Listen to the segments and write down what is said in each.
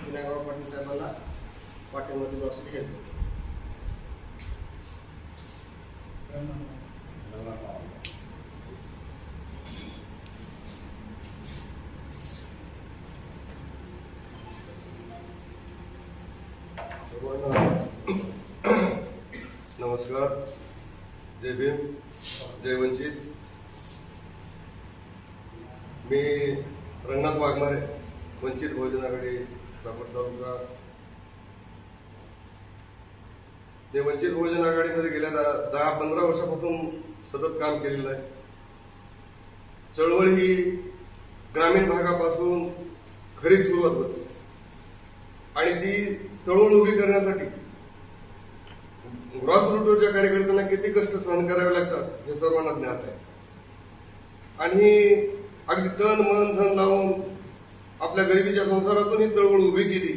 विनायकराव पाटील साहेबांना पाठिंबा दिला असं हे नमस्कार, जय भीम, जय वंचित। मी रंगनाथ वाघमारे, वंचित बहुजन आघाडी रापड तालुका। मी वंचित बहुजन आघाडीमध्ये गेल्या 10-15 वर्षापासून सतत काम केलेलं आहे। चळवळ ही ग्रामीण भागापासून खरी सुरुवात होती आणि ती चळवळ उभी करण्यासाठी ग्रासरूटच्या कार्यकर्त्यांना किती कष्ट सहन करावे लागतात हे सर्वांना ज्ञात आहे। आणि अगदी तन मन धन लावून आपल्या गरिबीच्या संसारातून ही चळवळ उभी केली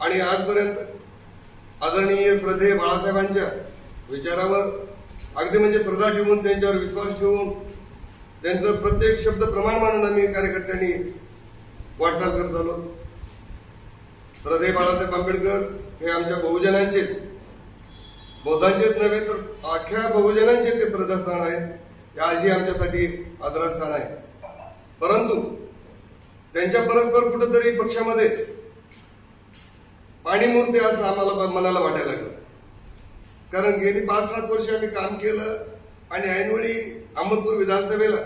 आणि आजपर्यंत आदरणीय श्रद्धेय बाळासाहेबांच्या विचारावर अगदी म्हणजे श्रद्धा ठेवून त्यांच्यावर विश्वास ठेवून त्यांचं प्रत्येक शब्द प्रमाण मानून आम्ही कार्यकर्त्यांनी वाटचाल करत आलो। श्रद्धेय बाळासाहेब आंबेडकर हे आमच्या बहुजनांचेच, बौद्धांचेच नव्हे तर अख्ख्या बहुजनांचे ते श्रद्धास्थान आहे, ते आजही आमच्यासाठी आदरास्थान आहे। परंतु त्यांच्या परस्पर कुठेतरी पक्षामध्ये पाणी मुरते असं आम्हाला मनाला वाटायला लागलं। कारण गेली 5-7 वर्ष आम्ही काम केलं आणि ऐनवेळी अहमदपूर विधानसभेला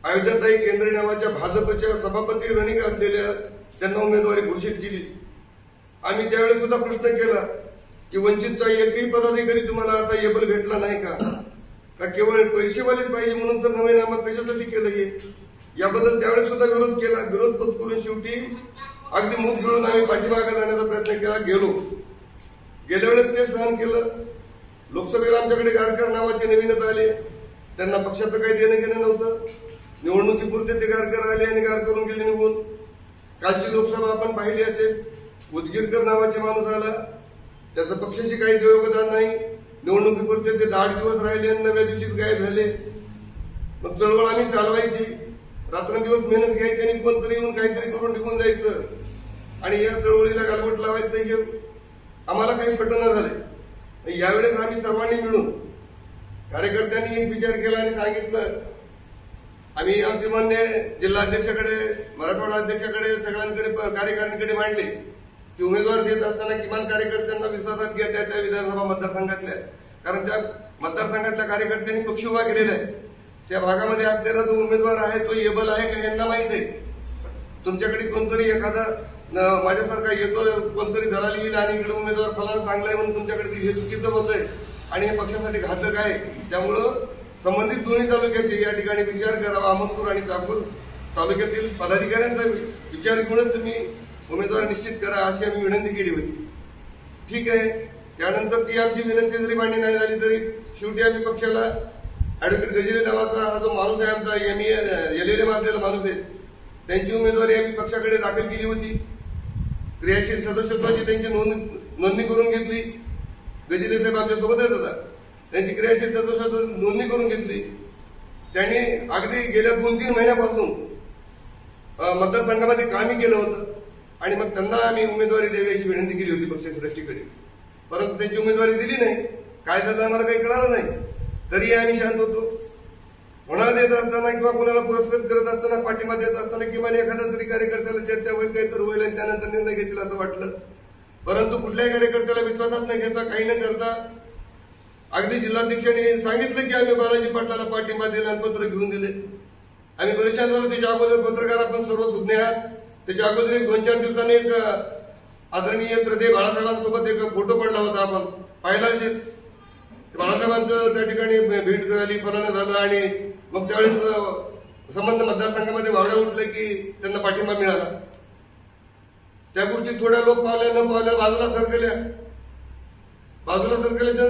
अयोध्याताई केंद्रे नावाच्या भाजपच्या सभापती रणिका असलेल्या त्यांना उमेदवारी घोषित केली। आम्ही त्यावेळेस सुद्धा प्रश्न केला की वंचितचा एकही पदाधिकारी तुम्हाला असा एबल भेटला नाही का केवळ पैसेवालेच पाहिजे म्हणून तर नवीनामा कशासाठी केलं हे, याबद्दल त्यावेळेस सुद्धा विरोध केला। विरोध पत्करून शेवटी अगदी मुख गिळून आम्ही पाठीमागे जाण्याचा प्रयत्न केला, गेल्या वेळेस ते सहन केलं। लोकसभेला आमच्याकडे गारकर नावाचे नवीनच आले, त्यांना पक्षाचं काही देणं घेणं नव्हतं, निवडणुकीपुरते ते गारकर आले आणि गारकरून गेले निघून। कालची लोकसभा आपण पाहिली असेल, उदगीरकर नावाचे माणूस आला, त्याचं पक्षाशी काही योगदान नाही, निवडणुकीपुरते ते 8 दिवस राहिले आणि 9व्या दिवशीच गायब झाले। मग चळवळ आम्ही चालवायची, रात्रंदिवस मेहनत घ्यायची आणि कोणतरी येऊन काहीतरी करून निघून जायचं आणि या चळवळीला गालबोट लावायचं हे आम्हाला काही पटना झाले। यावेळेस आम्ही सर्वांनी मिळून कार्यकर्त्यांनी एक विचार केला आणि सांगितलं, आम्ही आमचे म्हणणे जिल्हाध्यक्षाकडे, मराठवाडा अध्यक्षाकडे, सगळ्यांकडे, कार्यकारिणीकडे मांडले की उमेदवार देत असताना किमान कार्यकर्त्यांना विश्वासात घ्या त्या विधानसभा मतदारसंघातल्या, कारण त्या मतदारसंघातल्या कार्यकर्त्यांनी पक्ष उभा केलेला आहे। त्या भागामध्ये असलेला जो उमेदवार आहे तो एबल आहे का यांना माहित आहे। तुमच्याकडे कोणतरी एखादा माझ्यासारखा येतो, कोणतरी दलाल येईल आणि इकडे उमेदवार फलाना चांगला आहे म्हणून तुमच्याकडे हे चुकीचं होतंय आणि हे पक्षासाठी घातक आहे। त्यामुळं संबंधित दोन्ही तालुक्याचे या ठिकाणी विचार करावा, अहमदपूर आणि चाकूर तालुक्यातील पदाधिकाऱ्यांचा विचार घेऊनच तुम्ही उमेदवार निश्चित करा अशी आम्ही विनंती केली होती। ठीक आहे, त्यानंतर ती आमची विनंती जरी मान्य नाही झाली तरी शेवटी आम्ही पक्षाला ऍडव्होकेट गजिरे नावाचा हा जो माणूस आहे, आमचा LLM असलेला माणूस आहे, त्यांची उमेदवारी आम्ही पक्षाकडे दाखल केली होती। क्रियाशील सदस्यत्वाची त्यांची नोंदणी करून घेतली। गजिरे साहेब आमच्या सोबतच होता, त्यांची क्रियाशील सदस्यत्व नोंदणी करून घेतली। त्यांनी अगदी गेल्या 2-3 महिन्यापासून मतदारसंघामध्ये कामही केलं होतं आणि मग त्यांना आम्ही उमेदवारी द्यावी अशी विनंती केली होती पक्षश्रेष्ठीकडे, परंतु त्यांची उमेदवारी दिली नाही। काय झालं आम्हाला काही कळालं नाही, तरी आम्ही शांत होतो। कोणाला देत असताना किंवा कोणाला पुरस्कृत करत असताना, पाठिंबा देत असताना किमान एखाद्या तरी कार्यकर्त्याला चर्चा होईल, काहीतरी होईल आणि त्यानंतर निर्णय घेतील असं वाटलं। परंतु कुठल्याही कार्यकर्त्याला विश्वासात न घेता, काही न करता अगदी जिल्हाध्यक्षांनी सांगितलं की आम्ही बालाजी पाटलाला पाठिंबा दिला आणि पत्र घेऊन दिले। आम्ही परेशान झालो। त्याच्या अगोदर पत्रकार आपण सर्व सुज्ञ आहात, त्याच्या अगोदर 2-4 दिवसांनी एक आदरणीय श्रद्धेय बाळासाहेबांसोबत एक फोटो पडला होता, आपण पाहिला असेल। बाळासाहेबांचं त्या ठिकाणी भेट झाली, फलानं झालं आणि मग त्यावेळेस संबंध मतदारसंघामध्ये वावड्या उठले की त्यांना पाठिंबा मिळाला। त्या गोष्टी थोड्या लोक पावल्या न पावल्या बाजूला सरकल्या,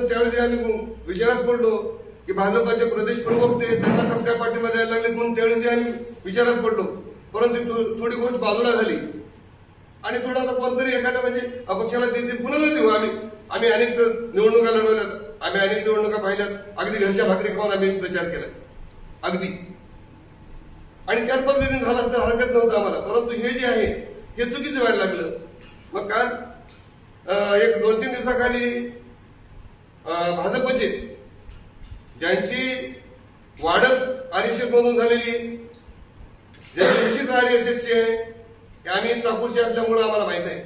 त्यावेळेस आम्ही विचारात पडलो की भाजपाचे प्रदेश प्रमुख ते त्यांना कसं काय पाठिंबा द्यायला लागलेत म्हणून त्यावेळेस आम्ही विचारात पडलो। परंतु थोडी गोष्ट बाजूला झाली आणि थोडासा कोणतरी एखादा म्हणजे अपक्षाला देते पुन्हा न देऊ। आम्ही अनेक निवडणुका लढवल्यात, आम्ही अनेक निवडणुका पाहिल्यात, अगदी घरच्या भाकरी खाऊन आम्ही प्रचार केला अगदी, आणि त्याच पद्धतीने झालं असतं हरकत नव्हतं आम्हाला। परंतु हे जे आहे हे चुकीचं व्हायला लागलं. मग काल एक 2-3 दिवसाखाली भाजपचे ज्यांची वाढच RSS मधून झालेली, ज्यांची RSSची आहे, हे आम्ही चाकूरचे असल्यामुळे आम्हाला माहित आहे.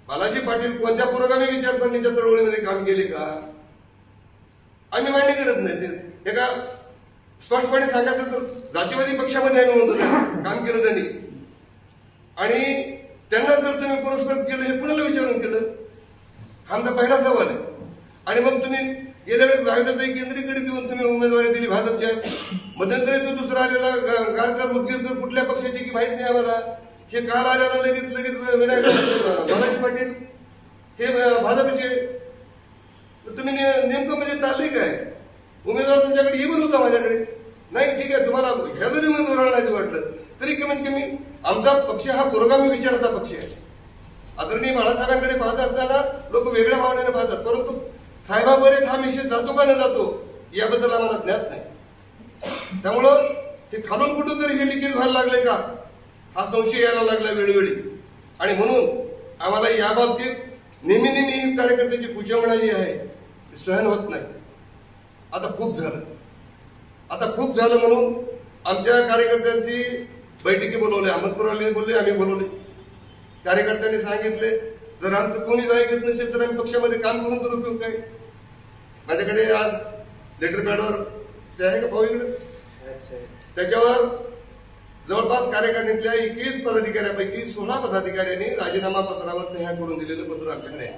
बालाजी पाटील कोणत्या पुरोगामी विचारसरणीच्या चळवळीमध्ये काम केले का आम्ही मान्य करत नाही. ते एका स्पष्टपणे सांगायचं तर जातीवादी पक्षामध्ये आम्ही म्हणतो काम केलं त्यांनी, आणि त्यांना जर तुम्ही पुरस्कृत केलं हे कुणाला विचारून केलं, हा आमचा पहिला सवाल आहे. आणि मग तुम्ही गेल्या वेळेस राहिलं केंद्रीकडे देऊन तुम्ही उमेदवारी दिली भाजपच्या, मध्यंतरी तो दुसरा आलेला गारकर उदगीरकर कुठल्या पक्षाची की माहित नाही आम्हाला. हे काल आल्याला लगेच विनायक बालाजी पाटील हे भाजपचे. तुम्ही नेमकं म्हणजे चाललंय काय? उमेदवार तुमच्याकडे येऊन होता माझ्याकडे नाही, ठीक आहे, तुम्हाला ह्या जरी उमेदवाराला नाही वाटलं तरी कमीत कमी आमचा पक्ष हा पुरोगामी विचाराचा पक्ष आहे. आदरणीय बाळासाहेबांकडे पाहत असताना लोक वेगळ्या भावनेने पाहतात, परंतु साहेबांपर्यंत हा मेसेज जातो का न जातो याबद्दल आम्हाला ज्ञात नाही. त्यामुळं हे खालून कुठून तरी हे लिकेज व्हायला लागले का हा संशय यायला लागला वेळोवेळी. आणि म्हणून आम्हाला या बाबतीत नेहमी कार्यकर्त्याची कुचंबणा जी आहे सहन होत नाही. आता खूप झालं म्हणून आमच्या कार्यकर्त्यांची बैठकी बोलवली. अहमदपूरवाले बोलले, आम्ही बोलवले. कार्यकर्त्यांनी सांगितले जर आमचं कोणीच ऐकत नसेल तर आम्ही पक्षामध्ये काम करून तर उपयोग काय. माझ्याकडे आज लेटर पॅडवर ते आहे का भाऊ इकडे, त्याच्यावर जवळपास कार्यकारिणीतल्या 21 पदाधिकाऱ्यांपैकी 16 पदाधिकाऱ्यांनी राजीनामा पत्रावर सह्या करून दिलेलं पत्र आमच्याकडे आहे.